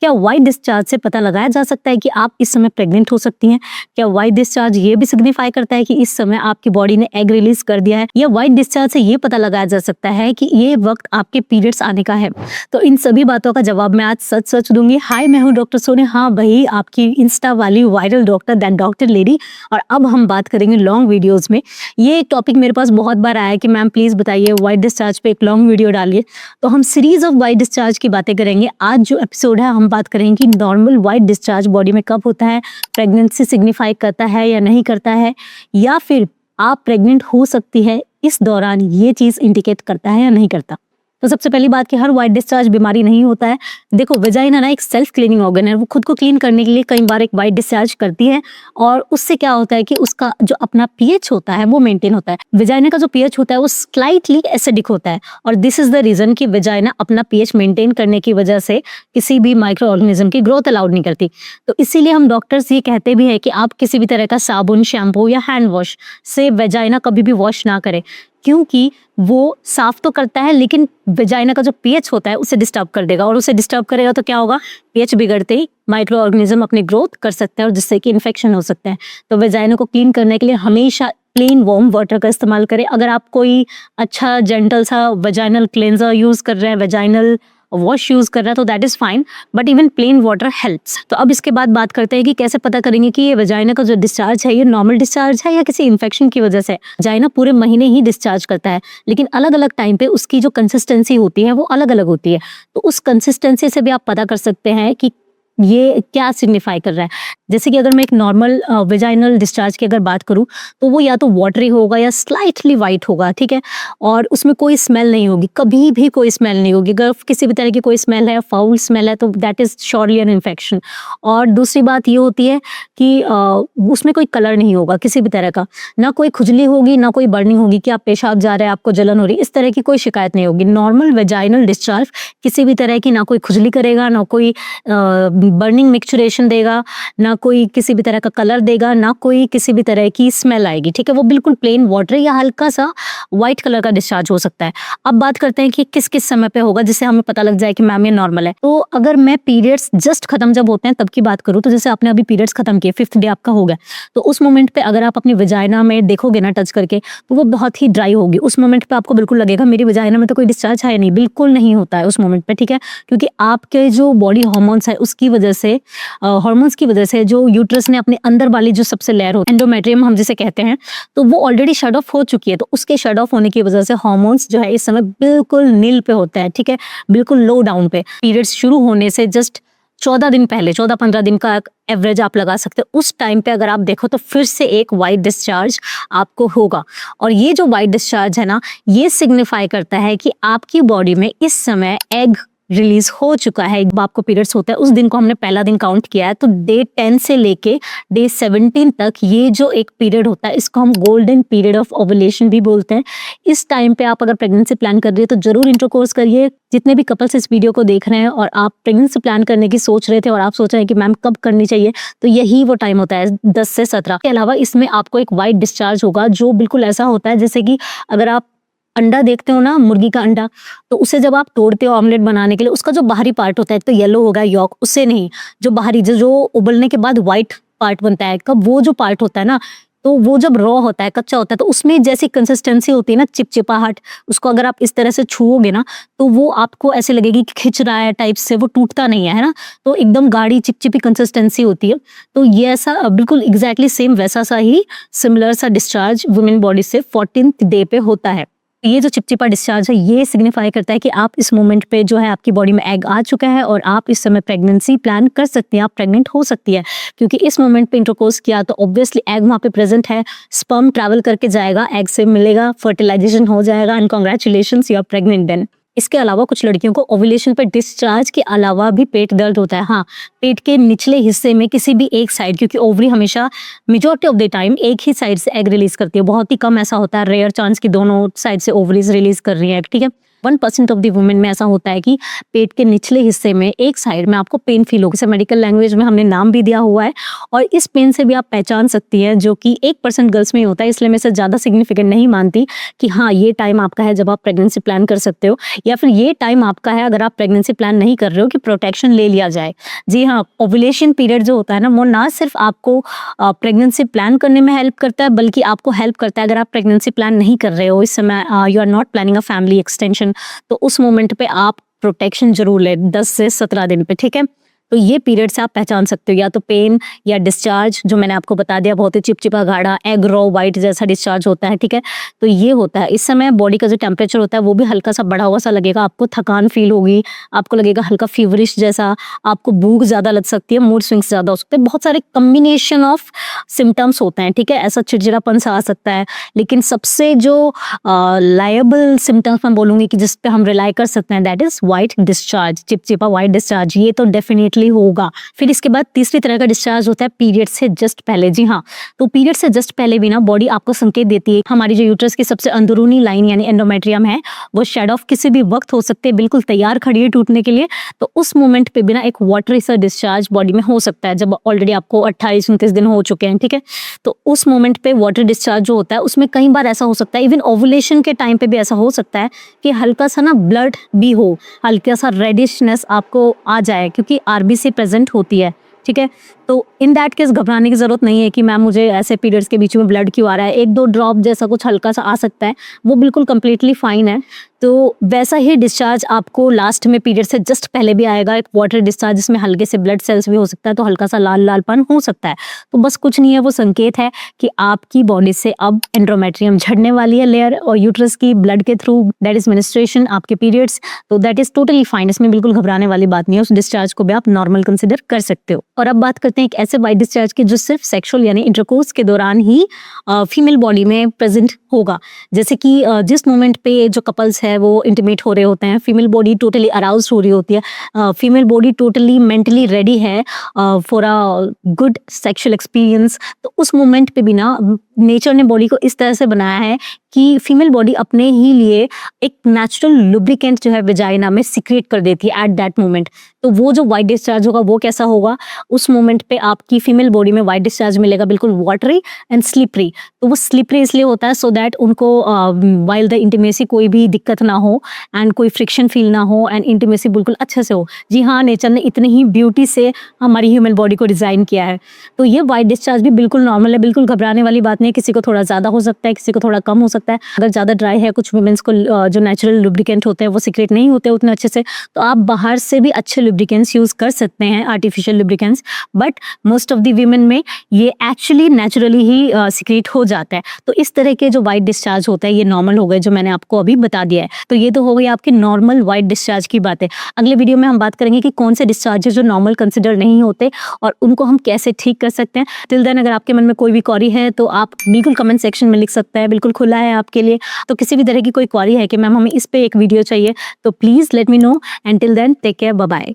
क्या white discharge से पता लगाया जा सकता है कि आप इस समय प्रेग्नेंट हो सकती हैं? क्या व्हाइट डिस्चार्ज ये भी सिग्निफाई करता है कि इस समय आपकी बॉडी ने एग रिलीज कर दिया है? या व्हाइट डिस्चार्ज से ये पता लगाया जा सकता है कि ये वक्त आपके पीरियड्स आने का है? तो इन सभी बातों का जवाब मैं आज सच सच दूंगी। हाय, मैं हूँ डॉक्टर सोनी। हाँ भाई, आपकी इंस्टा वाली viral doctor that doctor lady. और अब हम बात करेंगे लॉन्ग वीडियोज में। ये टॉपिक मेरे पास बहुत बार आया है कि मैम प्लीज बताइए व्हाइट डिस्चार्ज पे एक लॉन्ग वीडियो डालिए। तो हम सीरीज ऑफ व्हाइट डिस्चार्ज की बातें करेंगे। आज जो एपिसोड है हम बात करेंगे कि नॉर्मल व्हाइट डिस्चार्ज बॉडी में कब होता है, प्रेगनेंसी सिग्निफाई करता है या नहीं करता है, या फिर आप प्रेग्नेंट हो सकती है इस दौरान ये चीज इंडिकेट करता है या नहीं करता। तो सबसे पहली बात कि हर व्हाइट डिस्चार्ज बीमारी नहीं होता है। देखो, वेजाइना ना एक सेल्फ क्लीनिंग ऑर्गन है, वो खुद को क्लीन करने के लिए कई बार एक व्हाइट डिस्चार्ज करती है और उससे क्या होता है कि उसका जो अपना पीएच होता है वो मेंटेन होता है। वेजाइना का जो पीएच होता है वो स्लाइटली एसिडिक होता है और दिस इज द रीजन कि वेजाइना अपना पीएच मेंटेन करने की वजह से किसी भी माइक्रो ऑर्गेनिज्म की ग्रोथ अलाउड नहीं करती। तो इसीलिए हम डॉक्टर्स ये कहते भी है कि आप किसी भी तरह का साबुन, शैम्पू या हैंड वॉश से वेजाइना कभी भी वॉश ना करें, क्योंकि वो साफ तो करता है लेकिन वेजाइना का जो पीएच होता है उसे डिस्टर्ब कर देगा और उसे डिस्टर्ब करेगा तो क्या होगा, पीएच बिगड़ते ही माइक्रो ऑर्गेनिज्म अपनी ग्रोथ कर सकता है और जिससे कि इन्फेक्शन हो सकता है। तो वेजाइना को क्लीन करने के लिए हमेशा प्लेन वार्म वाटर का इस्तेमाल करें। अगर आप कोई अच्छा जेंटल सा वेजाइनल क्लेंजर यूज कर रहे हैं, वेजाइनल वॉश यूज कर रहा है, तो that is fine, but even plain water helps. तो अब इसके बाद बात करते हैं कि कैसे पता करेंगे कि ये वेजाइना का जो डिस्चार्ज है ये नॉर्मल डिस्चार्ज है या किसी इन्फेक्शन की वजह से। वेजाइना पूरे महीने ही डिस्चार्ज करता है लेकिन अलग अलग टाइम पे उसकी जो कंसिस्टेंसी होती है वो अलग अलग होती है। तो उस कंसिस्टेंसी से भी आप पता कर सकते हैं कि ये क्या सिग्निफाई कर रहा है। जैसे कि अगर मैं एक नॉर्मल वेजाइनल डिस्चार्ज की अगर बात करूं तो वो या तो वाटरी होगा या स्लाइटली वाइट होगा, ठीक है, और उसमें कोई स्मेल नहीं होगी, कभी भी कोई स्मेल नहीं होगी। अगर किसी भी तरह की कोई स्मेल है, फाउल स्मेल है, तो that is surely an infection. और दूसरी बात ये होती है कि उसमें कोई कलर नहीं होगा किसी भी तरह का, ना कोई खुजली होगी ना कोई बर्निंग होगी कि आप पेशाब जा रहे हैं आपको जलन हो रही, इस तरह की कोई शिकायत नहीं होगी। नॉर्मल वेजाइनल डिस्चार्ज किसी भी तरह की ना कोई खुजली करेगा, ना कोई बर्निंग मिक्सचरेशन देगा, ना कोई किसी भी तरह का कलर देगा, ना कोई किसी भी तरह की स्मेल आएगी, ठीक है। वो बिल्कुल प्लेन वाटर या हल्का सा व्हाइट कलर का डिस्चार्ज हो सकता है। अब बात करते हैं कि किस किस समय पे होगा जिससे हमें पता लग जाए कि मैम ये नॉर्मल है। तो अगर मैं पीरियड्स जस्ट खत्म जब होते हैं तब की बात करूँ, तो जैसे आपने अभी पीरियड्स खत्म किए, 5th डे आपका हो गया, तो उस मोमेंट पे अगर आप अपनी वेजाइना में देखोगे ना टच करके, तो वो बहुत ही ड्राई होगी। उस मोमेंट पे आपको बिल्कुल लगेगा मेरी वेजाइना में तो कोई डिस्चार्ज है नहीं, बिल्कुल नहीं होता है उस मोमेंट पे, ठीक है, क्योंकि आपके जो बॉडी हॉर्मोन्स है उसकी वजह से, हार्मोन्स की वजह से जो यूट्रस ने अपने अंदर वाली जो सबसे लेयर होती है, एंडोमेट्रियम हम जिसे कहते हैं, तो वो ऑलरेडी शट ऑफ हो चुकी है। तो उसके शट ऑफ होने की वजह से हार्मोन्स जो है इस समय बिल्कुल नील पे होता है, ठीक है, बिल्कुल लो डाउन पे। पीरियड्स शुरू होने से जस्ट 14 दिन पहले, 14-15 दिन का एवरेज आप लगा सकते हो, उस टाइम पे अगर आप देखो तो फिर से एक वाइट डिस्चार्ज आपको होगा। और ये जो वाइट डिस्चार्ज है ना, ये सिग्निफाई करता है कि आपकी बॉडी में इस समय एग रिलीज हो चुका है। आपको पीरियड्स होता है उस दिन को हमने पहला दिन काउंट किया है, तो डे 10 से लेके डे 17 तक ये जो एक पीरियड होता है इसको हम गोल्डन पीरियड ऑफ ओवुलेशन भी बोलते हैं। इस टाइम पे आप अगर प्रेगनेंसी प्लान कर रही है तो जरूर इंटरकोर्स करिए। जितने भी कपल्स इस वीडियो को देख रहे हैं और आप प्रेगनेंसी प्लान करने की सोच रहे थे और आप सोच रहे हैं कि मैम कब करनी चाहिए, तो यही वो टाइम होता है 10 से 17। के अलावा इसमें आपको एक वाइट डिस्चार्ज होगा जो बिल्कुल ऐसा होता है जैसे कि अगर आप अंडा देखते हो ना, मुर्गी का अंडा, तो उसे जब आप तोड़ते हो ऑमलेट बनाने के लिए, उसका जो बाहरी पार्ट होता है तो येलो होगा यॉक, उससे नहीं, जो बाहरी जो उबलने के बाद व्हाइट पार्ट बनता है, कब वो जो पार्ट होता है ना, तो वो जब रॉ होता है, कच्चा होता है, तो उसमें जैसी कंसिस्टेंसी होती है ना, चिपचिपाहट, उसको अगर आप इस तरह से छुओगे ना तो वो आपको ऐसे लगेगी कि खिंच रहा है टाइप से, वो टूटता नहीं है ना, तो एकदम गाढ़ी चिपचिपी कंसिस्टेंसी होती है। तो ये ऐसा बिल्कुल एग्जैक्टली सेम वैसा सा ही सिमिलर सा डिस्चार्ज वुमेन बॉडी से 14th डे पे होता है। ये जो चिपचिपा डिस्चार्ज है ये सिग्निफाई करता है कि आप इस मोमेंट पे जो है आपकी बॉडी में एग आ चुका है और आप इस समय प्रेगनेंसी प्लान कर सकती हैं, आप प्रेग्नेंट हो सकती है, क्योंकि इस मोमेंट पे इंटरकोर्स किया तो ऑब्वियसली एग वहाँ पे प्रेजेंट है, स्पर्म ट्रैवल करके जाएगा, एग से मिलेगा, फर्टिलाइजेशन हो जाएगा and congratulations, you are pregnant then. इसके अलावा कुछ लड़कियों को ओव्यूलेशन पर डिस्चार्ज के अलावा भी पेट दर्द होता है। हाँ, पेट के निचले हिस्से में किसी भी एक साइड, क्योंकि ओवरी हमेशा मेजॉरिटी ऑफ द टाइम एक ही साइड से एग रिलीज करती है, बहुत ही कम ऐसा होता है, रेयर चांस कि दोनों साइड से ओवरीज रिलीज कर रही है, ठीक है। 1% ऑफ द वुमेन में ऐसा होता है कि पेट के निचले हिस्से में एक साइड में आपको पेन फील होगा। इसे मेडिकल लैंग्वेज में हमने नाम भी दिया हुआ है, और इस पेन से भी आप पहचान सकती हैं, जो कि 1% गर्ल्स में ही होता है, इसलिए मैं इसे ज़्यादा सिग्निफिकेंट नहीं मानती कि हाँ ये टाइम आपका है जब आप प्रेगनेंसी प्लान कर सकते हो, या फिर ये टाइम आपका है अगर आप प्रेगनेंसी प्लान नहीं कर रहे हो कि प्रोटेक्शन ले लिया जाए। जी हाँ, ओव्यूलेशन पीरियड जो होता है ना, वो ना सिर्फ आपको प्रेगनेंसी प्लान करने में हेल्प करता है, बल्कि आपको हेल्प करता है अगर आप प्रेगनेंसी प्लान नहीं कर रहे हो, इस समय you are not planning a family extension, तो उस मोमेंट पे आप प्रोटेक्शन जरूर ले 10 से 17 दिन पे, ठीक है। तो ये पीरियड से आप पहचान सकते हो या तो पेन या डिस्चार्ज, जो मैंने आपको बता दिया, बहुत ही चिपचिपा गाढ़ा एग रो वाइट जैसा डिस्चार्ज होता है, ठीक है। तो ये होता है, इस समय बॉडी का जो टेम्परेचर होता है वो भी हल्का सा बढ़ा हुआ सा लगेगा, आपको थकान फील होगी, आपको लगेगा हल्का फीवरिश जैसा, आपको भूख ज्यादा लग सकती है, मूड स्विंग्स ज्यादा हो सकते हैं, बहुत सारे कम्बिनेशन ऑफ सिम्टम्स होते हैं, ठीक है। ऐसा चिड़चिड़ापन सा आ सकता है, लेकिन सबसे जो लायबल सिम्टम्स मैं बोलूंगी कि जिस पे हम रिलाई कर सकते हैं, दैट इज व्हाइट डिस्चार्ज, चिपचिपा व्हाइट डिस्चार्ज, ये तो डेफिनेटली होगा। फिर इसके बाद तीसरी तरह का डिस्चार्ज होता है पीरियड से जस्ट पहले। जी हाँ, तो पीरियड से जस्ट पहले भी ना बॉडी आपको संकेत देती है, हमारी जो यूट्रस की सबसे अंदरूनी लाइन यानी एंडोमेट्रियम है, वो शेड ऑफ किसी भी वक्त हो सकते हैं, बिल्कुल तैयार खड़ी है टूटने के लिए। तो उस मोमेंट पे भी ना एक वाटरी सा डिस्चार्ज बॉडी में हो सकता है, जब ऑलरेडी आपको 28-29 दिन हो चुके हैं, ठीक है। तो उस मोमेंट पे वाटर डिस्चार्ज जो होता है, उसमें कई बार ऐसा हो सकता है, इवन ओवुलेशन के टाइम पे भी ऐसा हो सकता है कि हल्का सा ना ब्लड भी हो, हल्का सा रेडिशनेस आपको आ जाए, क्योंकि आरबीसी प्रेजेंट होती है, ठीक है। तो इन दैट केस घबराने की जरूरत नहीं है कि मैम मुझे ऐसे पीरियड्स के बीच में ब्लड क्यों आ रहा है, 1-2 ड्रॉप जैसा कुछ हल्का सा आ सकता है, वो बिल्कुल कंप्लीटली फाइन है। तो वैसा ही डिस्चार्ज आपको लास्ट में पीरियड से जस्ट पहले भी आएगा, एक वाटर डिस्चार्ज जिसमें हल्के से ब्लड सेल्स भी हो सकता है, तो हल्का सा लाल लालपन हो सकता है। तो बस कुछ नहीं है, वो संकेत है कि आपकी बॉडी से अब एंड्रोमेट्रियम झड़ने वाली है लेयर, और यूट्रस की ब्लड के थ्रू, दैट इज मेंस्ट्रुएशन, आपके पीरियड्स, तो दैट इज टोटली फाइन, इसमें बिल्कुल घबराने वाली बात नहीं है, उस डिस्चार्ज को भी आप नॉर्मल कंसिडर कर सकते हो। और अब बात करते हैं एक ऐसे वाइट डिस्चार्ज की जो सिर्फ सेक्सुअल यानी इंटरकोर्स के दौरान ही फीमेल बॉडी में प्रेजेंट होगा। जैसे कि जिस मोमेंट पे जो कपल्स है वो इंटीमेट हो रहे होते हैं, फीमेल बॉडी टोटली अराउज हो रही होती है, female body totally mentally ready है for a good sexual experience, तो उस मोमेंट पे भी ना नेचर ने बॉडी को इस तरह से बनाया है कि फीमेल बॉडी अपने ही लिए एक नेचुरल लुब्रिकेंट जो है विजाइना में सिक्रेट कर देती है एट दैट मोमेंट। तो वो जो वाइट डिस्चार्ज होगा वो कैसा होगा, उस मोमेंट पे आपकी फीमेल बॉडी में वाइट डिस्चार्ज मिलेगा, बिल्कुल वाटरी एंड स्लिपरी। तो वो स्लिपरी इसलिए होता है सो दैट उनको वाइल द इंटीमेसी कोई भी दिक्कत ना हो, एंड कोई फ्रिक्शन फील ना हो, एंड इंटीमेसी बिल्कुल अच्छे से हो। जी हाँ, नेचर ने इतनी ही ब्यूटी से हमारी ह्यूमन बॉडी को डिजाइन किया है। तो ये वाइट डिस्चार्ज भी बिल्कुल नॉर्मल है, बिल्कुल घबराने वाली बात नहीं है। किसी को थोड़ा ज्यादा हो सकता है, किसी को थोड़ा कम हो सकता है। अगर ज्यादा ड्राई है, कुछ वुमेन्स को जो नेचुरल लुब्रिकेंट होते हैं वो सीक्रेट नहीं होते उतने अच्छे से, तो आप बाहर से भी अच्छे लुब्रिकेंट्स यूज कर सकते हैं, artificial lubricants, but most of the women में ये एक्चुअली नेचुरली ही सीक्रेट हो जाता है। तो इस तरह के जो वाइट डिस्चार्ज होता है ये नॉर्मल हो गए, जो मैंने आपको अभी बता दिया है। तो ये तो हो गई आपकी नॉर्मल वाइट डिस्चार्ज की बातें। अगले वीडियो में हम बात करेंगे कि कौन से डिस्चार्जेस जो नॉर्मल कंसिडर नहीं होते और उनको हम कैसे ठीक कर सकते हैं। टिल देन अगर आपके मन में कोई भी क्वेरी है तो आप बिल्कुल कमेंट सेक्शन में लिख सकते हैं, बिल्कुल खुला है आपके लिए। तो किसी भी तरह की कोई क्वेरी है कि मैम हमें इस पे एक वीडियो चाहिए, तो please let me know, and till then take care, bye bye.